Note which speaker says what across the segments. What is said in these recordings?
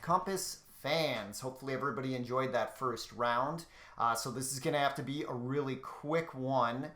Speaker 1: Compass fans. Hopefully everybody enjoyed that first round. So this is going to have to be a really quick one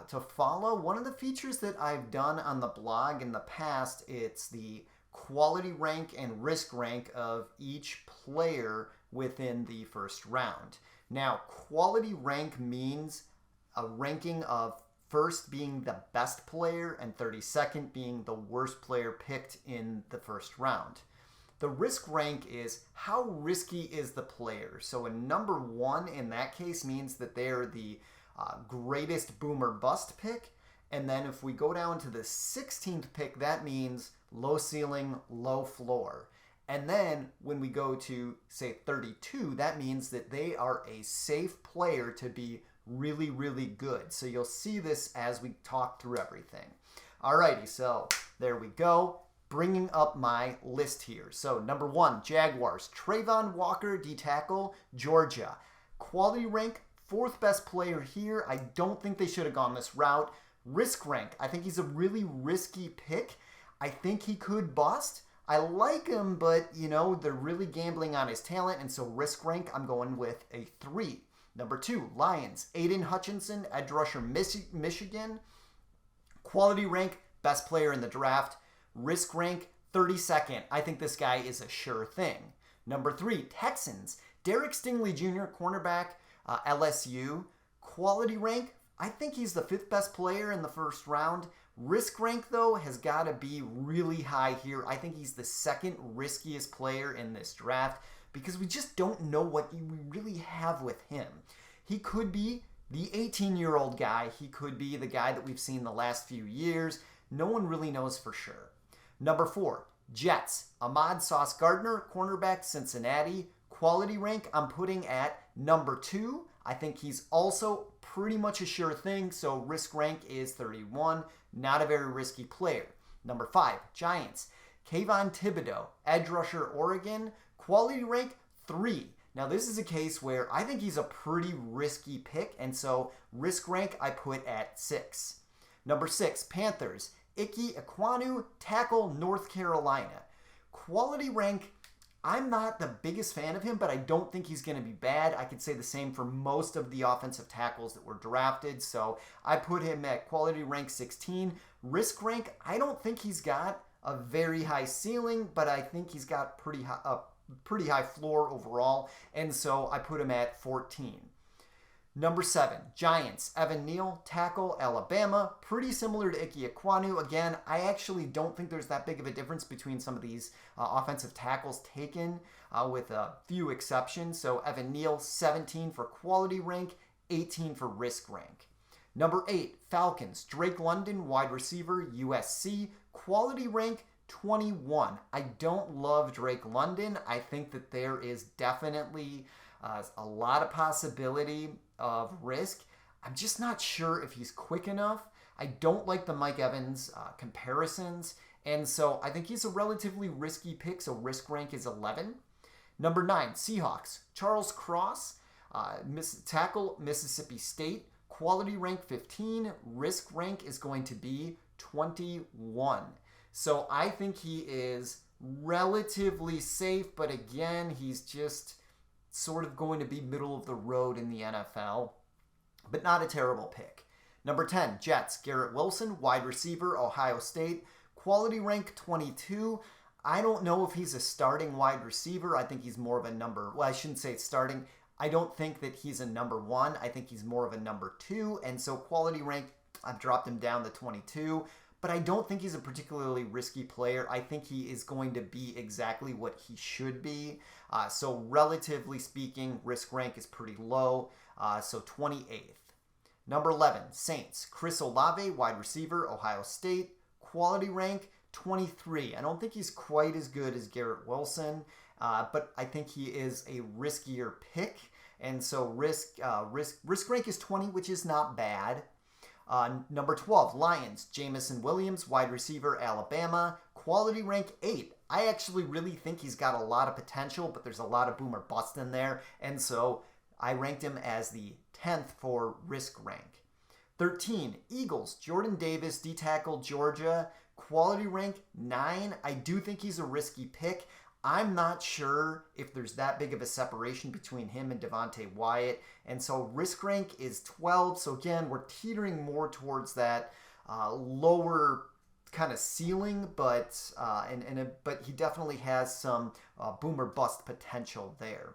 Speaker 1: to follow. One of the features that I've done on the blog in the past, it's the quality rank and risk rank of each player within the first round. Now, quality rank means a ranking of first being the best player and 32nd being the worst player picked in the first round. The risk rank is how risky is the player. So a number one in that case means that they're the greatest boom or bust pick. And then if we go down to the 16th pick, that means low ceiling, low floor. And then when we go to, say, 32, that means that they are a safe player to be really, really good. So you'll see this as we talk through everything. Alrighty, so there we go. Bringing up my list here. So number one, Jaguars, Trayvon Walker, D-tackle, Georgia. Quality rank, fourth best player here. I don't think they should have gone this route. Risk rank, I think he's a really risky pick. I think he could bust. I like him, but, you know, they're really gambling on his talent, and so risk rank, I'm going with a 3. Number 2, Lions, Aiden Hutchinson, edge rusher, Michigan. Quality rank, best player in the draft. Risk rank, 32nd. I think this guy is a sure thing. Number 3, Texans, Derek Stingley Jr., cornerback, LSU. Quality rank, I think he's the 5th best player in the first round. Risk rank, though, has got to be really high here. I think he's the 2nd riskiest player in this draft because we just don't know what we really have with him. He could be the 18-year-old guy. He could be the guy that we've seen the last few years. No one really knows for sure. Number 4, Jets. Ahmad Sauce Gardner, cornerback, Cincinnati. Quality rank, I'm putting at number 2. I think he's also pretty much a sure thing, so risk rank is 31. Not a very risky player. Number 5, Giants. Kayvon Thibodeau, edge rusher, Oregon. Quality rank, 3. Now this is a case where I think he's a pretty risky pick, and so risk rank I put at 6. Number 6, Panthers. Ike Ekwonu, tackle, North Carolina. Quality rank, I'm not the biggest fan of him, but I don't think he's going to be bad. I could say the same for most of the offensive tackles that were drafted, so I put him at quality rank 16. Risk rank, I don't think he's got a very high ceiling, but I think he's got a pretty high floor overall, and so I put him at 14. Number 7, Giants. Evan Neal, tackle, Alabama. Pretty similar to Ike Ekwonu. Again, I actually don't think there's that big of a difference between some of these offensive tackles taken with a few exceptions. So Evan Neal, 17 for quality rank, 18 for risk rank. Number 8, Falcons. Drake London, wide receiver, USC. Quality rank, 21. I don't love Drake London. I think that there is definitely a lot of possibility of risk. I'm just not sure if he's quick enough. I don't like the Mike Evans comparisons, and so I think he's a relatively risky pick, so risk rank is 11. Number 9, Seahawks. Charles Cross, tackle, Mississippi State. Quality rank 15. Risk rank is going to be 21. So I think he is relatively safe, but again, he's just sort of going to be middle of the road in the NFL, but not a terrible pick. Number 10, Jets. Garrett Wilson, wide receiver, Ohio State. Quality rank 22. I don't know if he's a starting wide receiver. I think he's more of a I shouldn't say starting. I don't think that he's a number 1. I think he's more of a number 2, and so quality rank, I've dropped him down to 22. But I don't think he's a particularly risky player. I think he is going to be exactly what he should be. So relatively speaking, risk rank is pretty low. So 28th. Number 11, Saints. Chris Olave, wide receiver, Ohio State. Quality rank, 23. I don't think he's quite as good as Garrett Wilson, but I think he is a riskier pick. And so risk rank is 20, which is not bad. Number 12, Lions. Jamison Williams, wide receiver, Alabama. Quality rank 8. I actually really think he's got a lot of potential, but there's a lot of boom or bust in there. And so I ranked him as the 10th for risk rank. 13, Eagles. Jordan Davis, D-tackle, Georgia. Quality rank 9. I do think he's a risky pick. I'm not sure if there's that big of a separation between him and Devontae Wyatt. And so risk rank is 12. So again, we're teetering more towards that lower kind of ceiling, but but he definitely has some boom or bust potential there.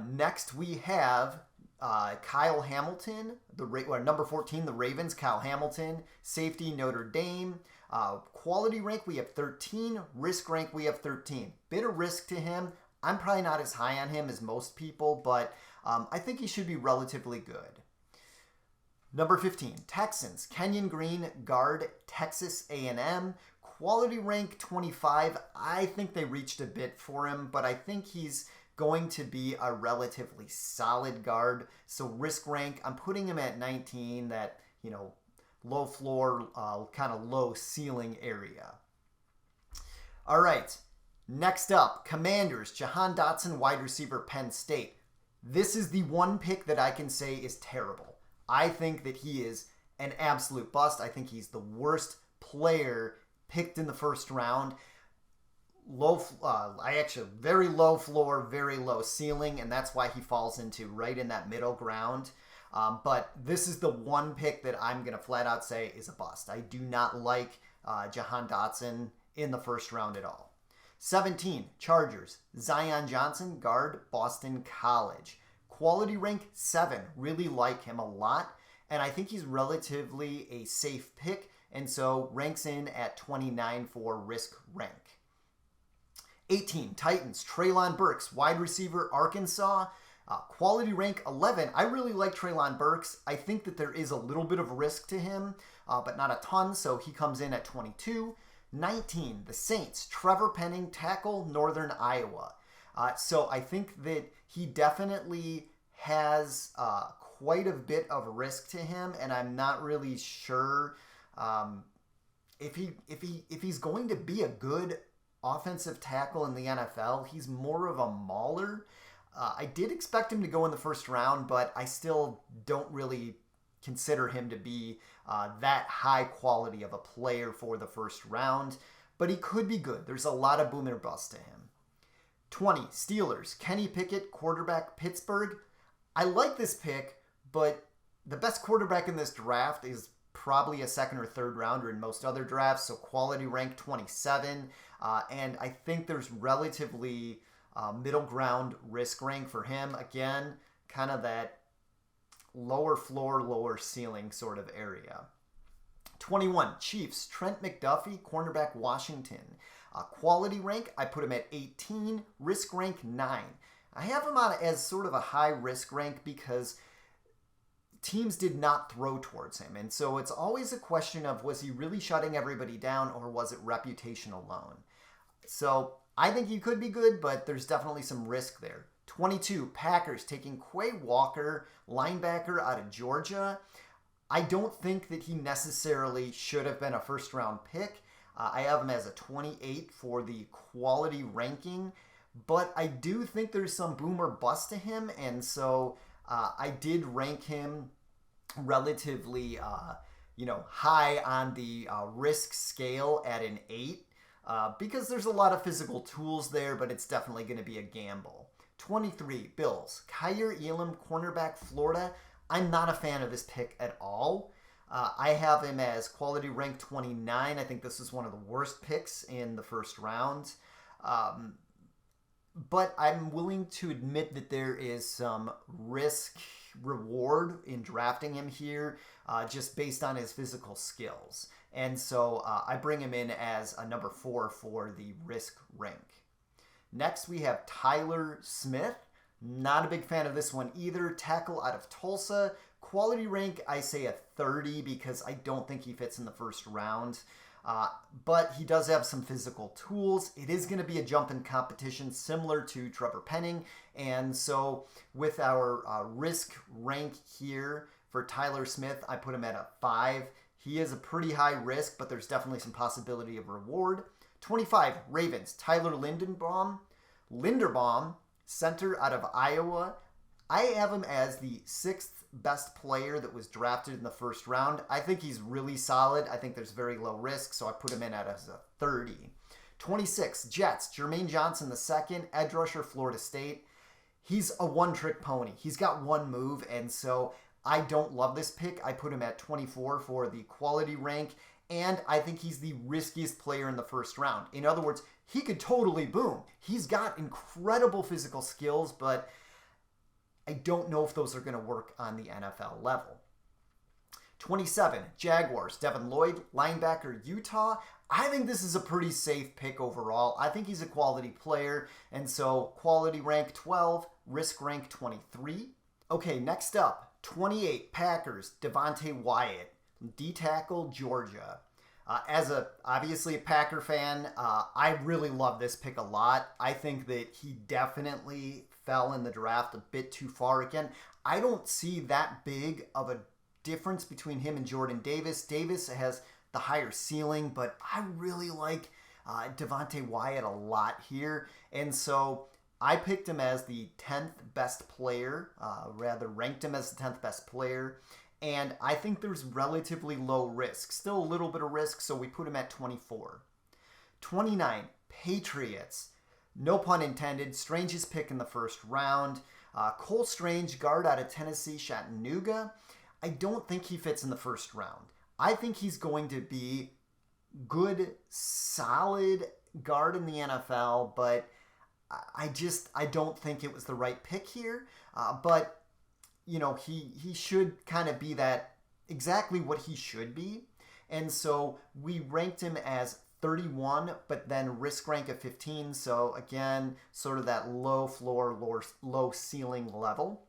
Speaker 1: Next, we have Kyle Hamilton, number 14, the Ravens, Kyle Hamilton, safety, Notre Dame. Quality rank, we have 13. Risk rank, we have 13. Bit of risk to him. I'm probably not as high on him as most people, but I think he should be relatively good. Number 15, Texans, Kenyon Green, guard, Texas A&M. Quality rank 25. I think they reached a bit for him, but I think he's going to be a relatively solid guard. So risk rank, I'm putting him at 19, that, low floor, kind of low ceiling area. All right, next up, Commanders, Jahan Dotson, wide receiver, Penn State. This is the one pick that I can say is terrible. I think that he is an absolute bust. I think he's the worst player picked in the first round. Very low floor, very low ceiling, and that's why he falls into right in that middle ground. But this is the one pick that I'm going to flat out say is a bust. I do not like Jahan Dotson in the first round at all. 17, Chargers, Zion Johnson, guard, Boston College. Quality rank 7, really like him a lot, and I think he's relatively a safe pick, and so ranks in at 29 for risk rank. 18, Titans, Treylon Burks, wide receiver, Arkansas. Quality rank 11. I really like Treylon Burks. I think that there is a little bit of risk to him, but not a ton, so he comes in at 22. 19, the Saints, Trevor Penning, tackle, Northern Iowa. So I think that he definitely has quite a bit of risk to him, and I'm not really sure if he's going to be a good offensive tackle in the NFL. He's more of a mauler. I did expect him to go in the first round, but I still don't really consider him to be that high quality of a player for the first round, but he could be good. There's a lot of boom or bust to him. 20, Steelers, Kenny Pickett, quarterback, Pittsburgh. I like this pick, but the best quarterback in this draft is probably a second or third rounder in most other drafts, so quality rank 27, and I think there's relatively middle ground risk rank for him. Again, kind of that lower floor, lower ceiling sort of area. 21, Chiefs, Trent McDuffie, cornerback, Washington. Quality rank, I put him at 18, risk rank 9. I have him on as sort of a high risk rank because teams did not throw towards him. And so it's always a question of, was he really shutting everybody down, or was it reputation alone? So I think he could be good, but there's definitely some risk there. 22, Packers, taking Quay Walker, linebacker out of Georgia. I don't think that he necessarily should have been a first-round pick. I have him as a 28 for the quality ranking, but I do think there's some boom or bust to him, and so I did rank him relatively high on the risk scale at an 8 because there's a lot of physical tools there, but it's definitely going to be a gamble. 23, Bills, Kyer Elam, cornerback, Florida. I'm not a fan of this pick at all. I have him as quality rank 29. I think this is one of the worst picks in the first round. But I'm willing to admit that there is some risk reward in drafting him here just based on his physical skills. And so I bring him in as a number 4 for the risk rank. Next, we have Tyler Smith. Not a big fan of this one either. Tackle out of Tulsa. Quality rank, I say a 30 because I don't think he fits in the first round. But he does have some physical tools. It is going to be a jump in competition similar to Trevor Penning. And so with our risk rank here for Tyler Smith, I put him at a 5. He is a pretty high risk, but there's definitely some possibility of reward. 25, Ravens, Tyler Linderbaum, center out of Iowa. I have him as the 6th best player that was drafted in the first round. I think he's really solid. I think there's very low risk, so I put him in as a 30. 26, Jets, Jermaine Johnson II, edge rusher, Florida State. He's a one-trick pony. He's got one move, and so I don't love this pick. I put him at 24 for the quality rank, and I think he's the riskiest player in the first round. In other words, he could totally boom. He's got incredible physical skills, but I don't know if those are going to work on the NFL level. 27, Jaguars, Devin Lloyd, linebacker, Utah. I think this is a pretty safe pick overall. I think he's a quality player, and so quality rank 12, risk rank 23. Okay, next up, 28, Packers, Devontae Wyatt, D-tackle, Georgia. Obviously a Packer fan, I really love this pick a lot. I think that he definitely fell in the draft a bit too far. Again, I don't see that big of a difference between him and Jordan Davis. Davis has the higher ceiling, but I really like Devontae Wyatt a lot here. And so I picked him as the 10th best player, ranked him as the 10th best player. And I think there's relatively low risk. Still a little bit of risk, so we put him at 24. 29, Patriots. No pun intended, strangest pick in the first round. Cole Strange, guard out of Tennessee, Chattanooga. I don't think he fits in the first round. I think he's going to be good, solid guard in the NFL, but I don't think it was the right pick here. But you know, he should kind of be that exactly what he should be. And so we ranked him as 31, but then risk rank of 15. So again, sort of that low floor, low ceiling level.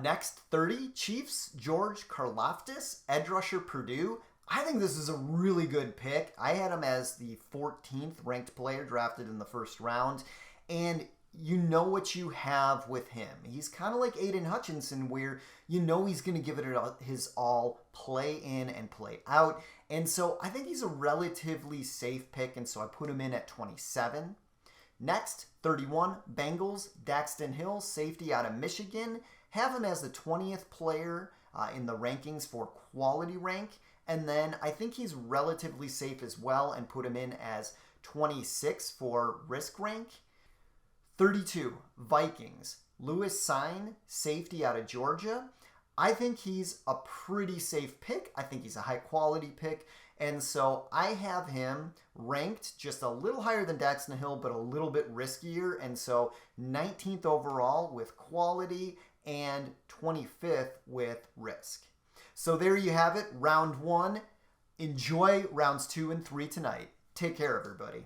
Speaker 1: Next, 30, Chiefs, George Karlaftis, edge rusher, Purdue. I think this is a really good pick. I had him as the 14th ranked player drafted in the first round. And you know what you have with him. He's kind of like Aiden Hutchinson, where you know he's going to give it his all, play in and play out. And so I think he's a relatively safe pick, and so I put him in at 27. Next, 31, Bengals, Daxton Hill, safety out of Michigan. Have him as the 20th player in the rankings for quality rank. And then I think he's relatively safe as well, and put him in as 26 for risk rank. 32, Vikings, Lewis Sine, safety out of Georgia. I think he's a pretty safe pick. I think he's a high quality pick. And so I have him ranked just a little higher than Daxton Hill, but a little bit riskier. And so 19th overall with quality and 25th with risk. So there you have it, round 1. Enjoy rounds 2 and 3 tonight. Take care, everybody.